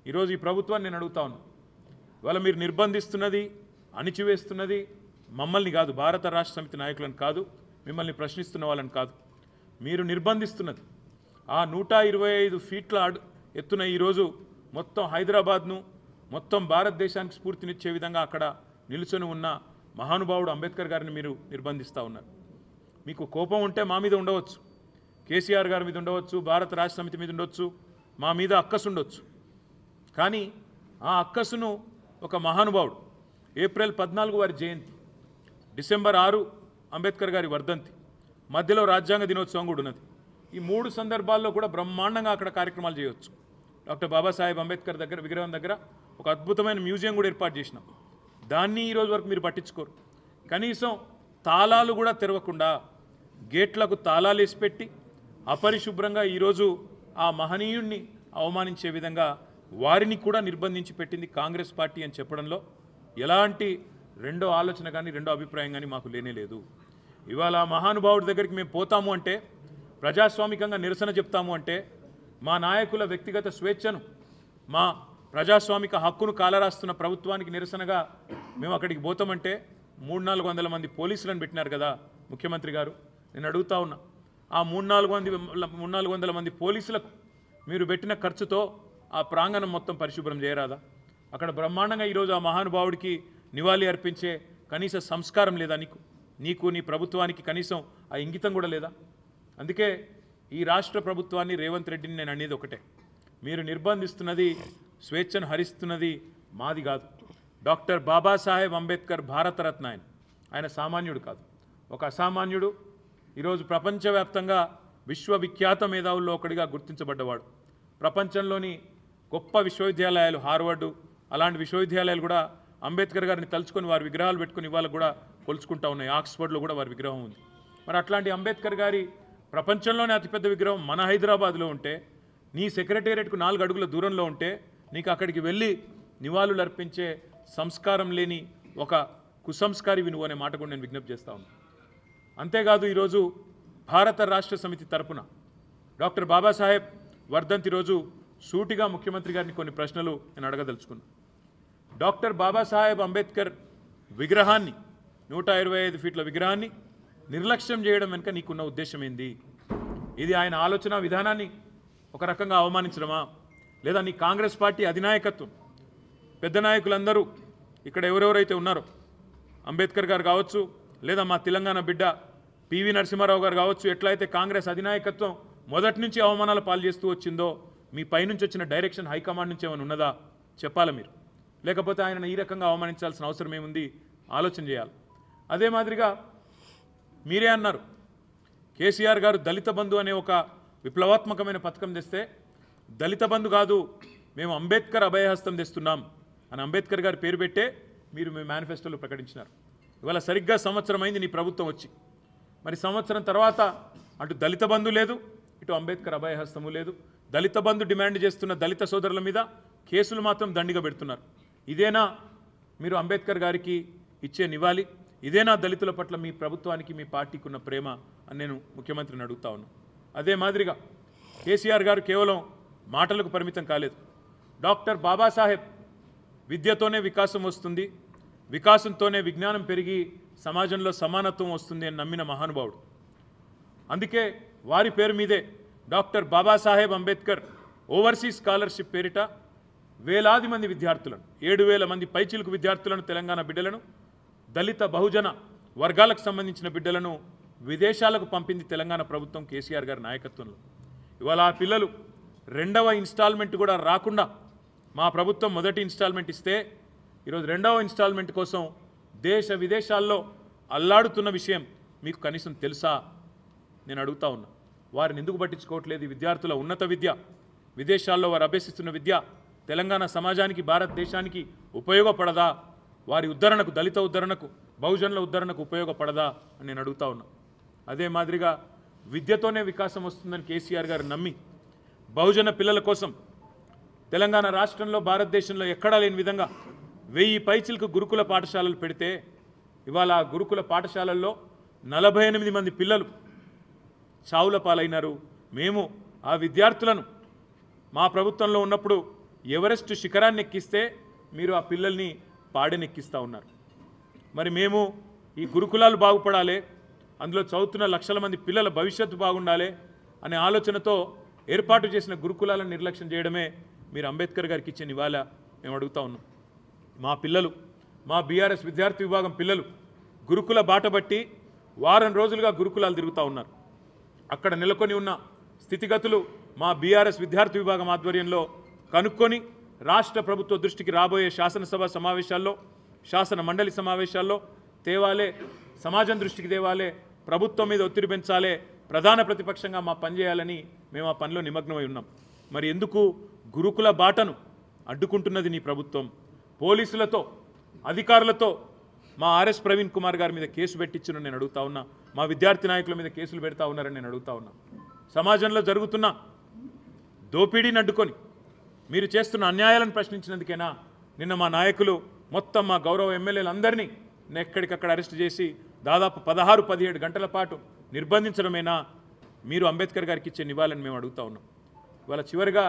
ఈరోజు ఈ ప్రభుత్వాన్ని నేను అడుగుతా ఉన్నాను. ఇవాళ మీరు నిర్బంధిస్తున్నది, అణిచివేస్తున్నది మమ్మల్ని కాదు, భారత రాష్ట్ర సమితి నాయకులను కాదు, మిమ్మల్ని ప్రశ్నిస్తున్న వాళ్ళని కాదు. మీరు నిర్బంధిస్తున్నది ఆ 125 ఫీట్ల ఎత్తున ఈరోజు మొత్తం హైదరాబాద్ను, మొత్తం భారతదేశానికి స్ఫూర్తినిచ్చే విధంగా అక్కడ నిలుచొని ఉన్న మహానుభావుడు అంబేద్కర్ గారిని మీరు నిర్బంధిస్తూ ఉన్నారు. మీకు కోపం ఉంటే మా మీద ఉండవచ్చు, కేసీఆర్ గారి మీద ఉండవచ్చు, భారత రాష్ట్ర సమితి మీద ఉండొచ్చు, మా మీద అక్కసు ఉండొచ్చు. కానీ ఆ అక్కసును ఒక మహానుభావుడు ఏప్రిల్ 14 వారి జయంతి, డిసెంబర్ 6 అంబేద్కర్ గారి వర్ధంతి, మధ్యలో రాజ్యాంగ దినోత్సవం కూడా ఉన్నది. ఈ 3 సందర్భాల్లో కూడా బ్రహ్మాండంగా అక్కడ కార్యక్రమాలు చేయవచ్చు. డాక్టర్ బాబాసాహెబ్ అంబేద్కర్ దగ్గర విగ్రహం దగ్గర ఒక అద్భుతమైన మ్యూజియం కూడా ఏర్పాటు చేసినాం. దాన్ని ఈరోజు వరకు మీరు పట్టించుకోరు. కనీసం తాళాలు కూడా తెరవకుండా గేట్లకు తాళాలు వేసి పెట్టి అపరిశుభ్రంగా ఈరోజు ఆ మహనీయుణ్ణి అవమానించే విధంగా వారిని కూడా నిర్బంధించి పెట్టింది కాంగ్రెస్ పార్టీ అని చెప్పడంలో ఎలాంటి రెండో ఆలోచన కానీ రెండో అభిప్రాయం కానీ మాకు లేనేలేదు. ఇవాళ మహానుభావుడి దగ్గరికి మేము పోతాము అంటే, ప్రజాస్వామికంగా నిరసన చెప్తాము అంటే, మా నాయకుల వ్యక్తిగత స్వేచ్ఛను, మా ప్రజాస్వామిక హక్కును కాలరాస్తున్న ప్రభుత్వానికి నిరసనగా మేము అక్కడికి పోతామంటే 300-400 మంది పోలీసులను పెట్టినారు కదా ముఖ్యమంత్రి గారు. నేను అడుగుతా ఉన్నా, ఆ 300-400 మంది పోలీసులకు మీరు పెట్టిన ఖర్చుతో ఆ ప్రాంగణం మొత్తం పరిశుభ్రం చేయరాదా? అక్కడ బ్రహ్మాండంగా ఈరోజు ఆ మహానుభావుడికి నివాళి అర్పించే కనీస సంస్కారం లేదా నీకు నీ ప్రభుత్వానికి కనీసం ఆ ఇంగితం కూడా లేదా? అందుకే ఈ రాష్ట్ర ప్రభుత్వాన్ని, రేవంత్ రెడ్డిని నేను అనేది ఒకటే, మీరు నిర్బంధిస్తున్నది, స్వేచ్ఛను హరిస్తున్నది మాది కాదు. డాక్టర్ బాబాసాహెబ్ అంబేద్కర్ భారతరత్న ఆయన సామాన్యుడు కాదు, ఒక అసామాన్యుడు. ఈరోజు ప్రపంచవ్యాప్తంగా విశ్వవిఖ్యాత మేధావుల్లో ఒకటిగా గుర్తించబడ్డవాడు. ప్రపంచంలోని గొప్ప విశ్వవిద్యాలయాలు, హార్వర్డు అలాంటి విశ్వవిద్యాలయాలు కూడా అంబేద్కర్ గారిని తలుచుకొని వారి విగ్రహాలు పెట్టుకుని ఇవాళ కూడా కొలుచుకుంటా ఉన్నాయి. ఆక్స్ఫర్డ్లో కూడా వారి విగ్రహం ఉంది. మరి అట్లాంటి అంబేద్కర్ గారి ప్రపంచంలోనే అతిపెద్ద విగ్రహం మన హైదరాబాద్లో ఉంటే, నీ సెక్రటేరియట్కు 4 అడుగుల దూరంలో ఉంటే, నీకు అక్కడికి వెళ్ళి నివాళులు అర్పించే సంస్కారం లేని ఒక కుసంస్కారి వినువు అనే మాట కూడా నేను విజ్ఞప్తి చేస్తా ఉన్నాను. అంతేకాదు ఈరోజు భారత రాష్ట్ర సమితి తరపున డాక్టర్ బాబాసాహెబ్ వర్ధంతి రోజు సూటిగా ముఖ్యమంత్రి గారిని కొన్ని ప్రశ్నలు నేను అడగదలుచుకున్నాను. డాక్టర్ బాబాసాహెబ్ అంబేద్కర్ విగ్రహాన్ని, 125 ఫీట్ల విగ్రహాన్ని నిర్లక్ష్యం చేయడం వెనుక నీకున్న ఉద్దేశం ఏంది? ఇది ఆయన ఆలోచన విధానాన్ని ఒక రకంగా అవమానించడమా? లేదా నీ కాంగ్రెస్ పార్టీ అధినాయకత్వం, పెద్ద నాయకులందరూ ఇక్కడ ఎవరెవరైతే ఉన్నారో, అంబేద్కర్ గారు కావచ్చు, లేదా మా తెలంగాణ బిడ్డ పివి నరసింహారావు గారు కావచ్చు, ఎట్లయితే కాంగ్రెస్ అధినాయకత్వం మొదటి నుంచి అవమానాల పాలు చేస్తూ వచ్చిందో, మీ పైనుంచి వచ్చిన డైరెక్షన్ హైకమాండ్ నుంచి ఏమైనా ఉన్నదా చెప్పాలి మీరు. లేకపోతే ఆయనను ఈ రకంగా అవమానించాల్సిన అవసరం ఏముంది? ఆలోచన చేయాలి. అదే మాదిరిగా మీరే అన్నారు, కేసీఆర్ గారు దళిత బంధు అనే ఒక విప్లవాత్మకమైన పథకం తెస్తే, దళిత బంధు కాదు మేము అంబేద్కర్ అభయహస్తం తెస్తున్నాం అని అంబేద్కర్ గారి పేరు పెట్టే మీరు మీ మేనిఫెస్టోలో ప్రకటించినారు. ఇవాళ సరిగ్గా సంవత్సరం అయింది నీ ప్రభుత్వం వచ్చి. మరి సంవత్సరం తర్వాత అటు దళిత బంధు లేదు, ఇటు అంబేద్కర్ అభయహస్తము లేదు. దళిత బంధు డిమాండ్ చేస్తున్న దళిత సోదరుల మీద కేసులు మాత్రం దండిగా పెడుతున్నారు. ఇదేనా మీరు అంబేద్కర్ గారికి ఇచ్చే నివాళి? ఇదేనా దళితుల పట్ల మీ ప్రభుత్వానికి, మీ పార్టీకి ఉన్న ప్రేమ అని నేను ముఖ్యమంత్రిని అడుగుతా ఉన్నాను. అదే మాదిరిగా కేసీఆర్ గారు కేవలం మాటలకు పరిమితం కాలేదు. డాక్టర్ బాబాసాహెబ్ విద్యతోనే వికాసం వస్తుంది, వికాసంతోనే విజ్ఞానం పెరిగి సమాజంలో సమానత్వం వస్తుంది అని నమ్మిన మహానుభావుడు. అందుకే వారి పేరు మీదే doctor Babasaheb Ambedkar overseas scholarship పేరిట వేలాది మంది విద్యార్థులను, 7,000 మంది పైచిలుకు విద్యార్థులను, తెలంగాణ బిడ్డలను, దళిత బహుజన వర్గాలకు సంబంధించిన బిడ్డలను విదేశాలకు పంపింది తెలంగాణ ప్రభుత్వం కేసీఆర్ గారి నాయకత్వంలో. ఇవాళ ఆ పిల్లలు 2వ ఇన్స్టాల్మెంట్ కూడా రాకుండా మా ప్రభుత్వం మొదటి ఇన్స్టాల్మెంట్ ఇస్తే, ఈరోజు 2వ ఇన్స్టాల్మెంట్ కోసం దేశ విదేశాల్లో అల్లాడుతున్న విషయం మీకు కనీసం తెలుసా? నేను అడుగుతా ఉన్నా. వారిని ఎందుకు పట్టించుకోవట్లేదు? విద్యార్థుల ఉన్నత విద్య, విదేశాల్లో వారు అభ్యసిస్తున్న విద్య తెలంగాణ సమాజానికి, భారతదేశానికి ఉపయోగపడదా? వారి ఉద్ధరణకు, దళిత ఉద్ధరణకు, బహుజనుల ఉద్ధరణకు ఉపయోగపడదా అని నేను అడుగుతా ఉన్నా. అదే మాదిరిగా విద్యతోనే వికాసం వస్తుందని కేసీఆర్ గారు నమ్మి బహుజన పిల్లల కోసం తెలంగాణ రాష్ట్రంలో, భారతదేశంలో ఎక్కడా లేని విధంగా 1000 పైచిలకు గురుకుల పాఠశాలలు పెడితే, ఇవాళ ఆ గురుకుల పాఠశాలల్లో 48 మంది పిల్లలు చావుల పాలైనారు. మేము ఆ విద్యార్థులను మా ప్రభుత్వంలో ఉన్నప్పుడు ఎవరెస్ట్ శిఖరాన్ని ఎక్కిస్తే మీరు ఆ పిల్లల్ని పాడెనెక్కిస్తూ ఉన్నారు. మరి మేము ఈ గురుకులాలు బాగుపడాలి, అందులో చదువుతున్న లక్షల మంది పిల్లల భవిష్యత్తు బాగుండాలి అనే ఆలోచనతో ఏర్పాటు చేసిన గురుకులాలను నిర్లక్ష్యం చేయడమే మీరు అంబేద్కర్ గారికి ఇచ్చే నివాళ మేము అడుగుతా ఉన్నాం. మా పిల్లలు, మా బీఆర్ఎస్ విద్యార్థి విభాగం పిల్లలు గురుకుల బాటబట్టి వారం రోజులుగా గురుకులాలు తిరుగుతూ ఉన్నారు. అక్కడ నెలకొని ఉన్న స్థితిగతులు మా బీఆర్ఎస్ విద్యార్థి విభాగం ఆధ్వర్యంలో కనుక్కొని రాష్ట్ర ప్రభుత్వ దృష్టికి రాబోయే శాసనసభ సమావేశాల్లో, శాసన మండలి సమావేశాల్లో తేవాలే, సమాజం దృష్టికి తేవాలే, ప్రభుత్వం మీద ఒత్తిడి పెంచాలే, ప్రధాన ప్రతిపక్షంగా మా పని చేయాలని మేము ఆ పనిలో నిమగ్నమై ఉన్నాం. మరి ఎందుకు గురుకుల బాటను అడ్డుకుంటున్నది నీ ప్రభుత్వం? పోలీసులతో, అధికారులతో మా ఆర్ఎస్ ప్రవీణ్ కుమార్ గారి మీద కేసు పెట్టించును నేను అడుగుతా ఉన్నా. మా విద్యార్థి నాయకుల మీద కేసులు పెడతా ఉన్నారని నేను అడుగుతా ఉన్నా. సమాజంలో జరుగుతున్న దోపిడీని అడ్డుకొని మీరు చేస్తున్న అన్యాయాలను ప్రశ్నించినందుకేనా నిన్న మా నాయకులు మొత్తం మా గౌరవ ఎమ్మెల్యేలందరినీ ఎక్కడికక్కడ అరెస్ట్ చేసి దాదాపు 16-17 గంటల పాటు నిర్బంధించడమేనా మీరు అంబేద్కర్ గారికి ఇచ్చే నివాళని మేము అడుగుతా ఉన్నాం. ఇవాళ చివరిగా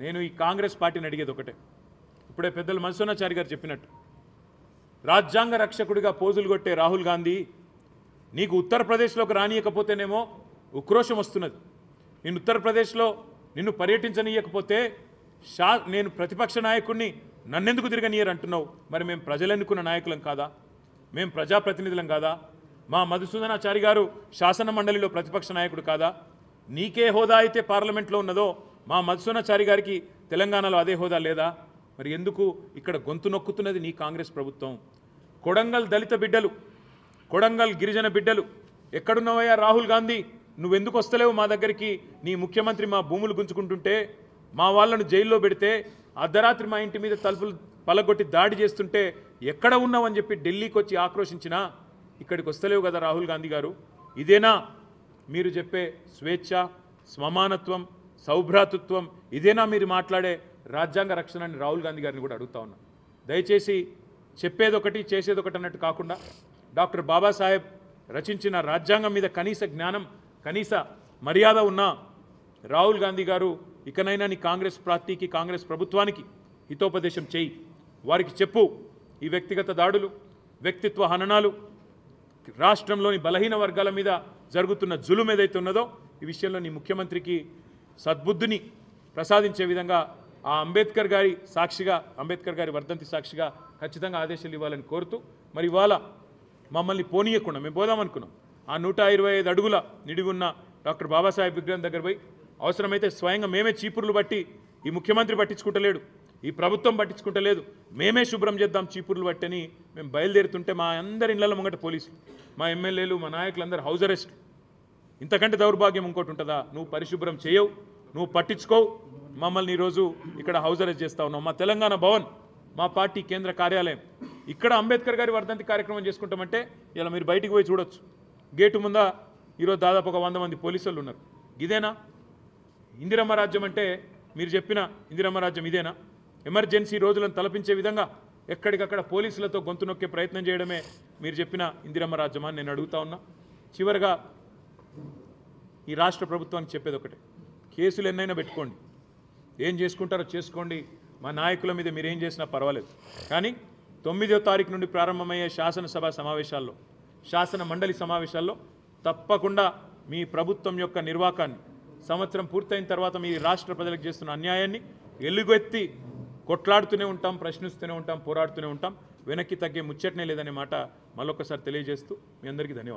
నేను ఈ కాంగ్రెస్ పార్టీని అడిగేది ఒకటే. ఇప్పుడే పెద్దలు మధుసూదనాచారి గారు చెప్పినట్టు రాజ్యాంగ రక్షకుడిగా పోజులు కొట్టే రాహుల్ గాంధీ నీకు ఉత్తరప్రదేశ్లోకి రానియకపోతేనేమో ఉక్రోషం వస్తున్నది. నేను ఉత్తరప్రదేశ్లో నిన్ను పర్యటించనీయకపోతే నేను ప్రతిపక్ష నాయకుడిని నన్నెందుకు తిరగనీయరు అంటున్నావు. మరి మేము ప్రజలు ఎన్నుకున్న నాయకులం కాదా? మేము ప్రజాప్రతినిధులం కాదా? మా మధుసూదనాచారి గారు శాసన మండలిలో ప్రతిపక్ష నాయకుడు కాదా? నీకే హోదా అయితే పార్లమెంట్లో ఉన్నదో మా మధుసూదనాచారి గారికి తెలంగాణలో అదే హోదా లేదా? మరి ఎందుకు ఇక్కడ గొంతు నొక్కుతున్నది నీ కాంగ్రెస్ ప్రభుత్వం? కొడంగల్ దళిత బిడ్డలు, కొడంగల్ గిరిజన బిడ్డలు ఎక్కడున్నావయ్యా రాహుల్ గాంధీ? నువ్వెందుకు వస్తలేవు మా దగ్గరికి? నీ ముఖ్యమంత్రి మా భూములు గుంజుకుంటుంటే, మా వాళ్ళను జైల్లో పెడితే, అర్ధరాత్రి మా ఇంటి మీద తలుపులు పలగొట్టి దాడి చేస్తుంటే ఎక్కడ ఉన్నావని చెప్పి ఢిల్లీకి వచ్చి ఆక్రోశించినా ఇక్కడికి వస్తలేవు కదా రాహుల్ గాంధీ గారు? ఇదేనా మీరు చెప్పే స్వేచ్ఛ, సమానత్వం, సౌభ్రాతృత్వం? ఇదేనా మీరు మాట్లాడే రాజ్యాంగ రక్షణ అని రాహుల్ గాంధీ గారిని కూడా అడుగుతా ఉన్నా. దయచేసి చెప్పేదొకటి చేసేదొకటి అన్నట్టు కాకుండా డాక్టర్ బాబాసాహెబ్ రచించిన రాజ్యాంగం మీద కనీస జ్ఞానం, కనీస మర్యాద ఉన్న రాహుల్ గాంధీ గారు ఇకనైనా నీ కాంగ్రెస్ పార్టీకి, కాంగ్రెస్ ప్రభుత్వానికి హితోపదేశం చేయి. వారికి చెప్పు, ఈ వ్యక్తిగత దాడులు, వ్యక్తిత్వ హననాలు, రాష్ట్రంలోని బలహీన వర్గాల మీద జరుగుతున్న జులుం ఏదైతే ఉన్నదో ఈ విషయంలో నీ ముఖ్యమంత్రికి సద్బుద్ధిని ప్రసాదించే విధంగా ఆ అంబేద్కర్ గారి సాక్షిగా, అంబేద్కర్ గారి వర్ధంతి సాక్షిగా ఖచ్చితంగా ఆదేశాలు ఇవ్వాలని కోరుతూ, మరి ఇవాళ మమ్మల్ని పోనీయకుండా మేము పోదామనుకున్నాం. ఆ 125 అడుగుల నిడిగున్న డాక్టర్ బాబాసాహెబ్ విగ్రహం దగ్గర పోయి అవసరమైతే స్వయంగా మేమే చీపుర్లు బట్టి, ఈ ముఖ్యమంత్రి పట్టించుకుంటలేడు, ఈ ప్రభుత్వం పట్టించుకుంటలేదు, మేమే శుభ్రం చేద్దాం చీపుర్లు బట్టని మేము బయలుదేరుతుంటే మా అందరి ఇళ్ల ముంగట పోలీసులు, మా ఎమ్మెల్యేలు, మా నాయకులందరూ హౌస్ అరెస్ట్. ఇంతకంటే దౌర్భాగ్యం ఇంకోటి ఉంటుందా? నువ్వు పరిశుభ్రం చేయవు, నువ్వు పట్టించుకోవు, మమ్మల్ని ఈరోజు ఇక్కడ హౌస్ అరెస్ట్ చేస్తూ ఉన్నావు. మా తెలంగాణ భవన్, మా పార్టీ కేంద్ర కార్యాలయం, ఇక్కడ అంబేద్కర్ గారి వర్ధంతి కార్యక్రమం చేసుకుంటామంటే ఇలా మీరు బయటికి పోయి చూడొచ్చు. గేటు ముందా ఈరోజు దాదాపు ఒక 100 మంది పోలీసులు ఉన్నారు. ఇదేనా ఇందిరమ్మ రాజ్యం అంటే? మీరు చెప్పిన ఇందిరమ్మ రాజ్యం ఇదేనా? ఎమర్జెన్సీ రోజులను తలపించే విధంగా ఎక్కడికక్కడ పోలీసులతో గొంతు నొక్కే ప్రయత్నం చేయడమే మీరు చెప్పిన ఇందిరమ్మ రాజ్యమా అని నేను అడుగుతా ఉన్నా. చివరిగా ఈ రాష్ట్ర ప్రభుత్వానికి చెప్పేది ఒకటే, కేసులు ఎన్నైనా పెట్టుకోండి, ఏం చేసుకుంటారో చేసుకోండి, మా నాయకుల మీద మీరేం చేసినా పర్వాలేదు. కానీ 9వ తారీఖు నుండి ప్రారంభమయ్యే శాసనసభ సమావేశాల్లో, శాసన మండలి సమావేశాల్లో తప్పకుండా మీ ప్రభుత్వం యొక్క నిర్వాకాన్ని, సంవత్సరం పూర్తయిన తర్వాత మీ రాష్ట్ర ప్రజలకు చేస్తున్న అన్యాయాన్ని ఎలుగెత్తి కొట్లాడుతూనే ఉంటాం, ప్రశ్నిస్తూనే ఉంటాం, పోరాడుతూనే ఉంటాం. వెనక్కి తగ్గే ముచ్చటనే లేదనే మాట మళ్ళొకసారి తెలియజేస్తూ మీ అందరికీ ధన్యవాదాలు.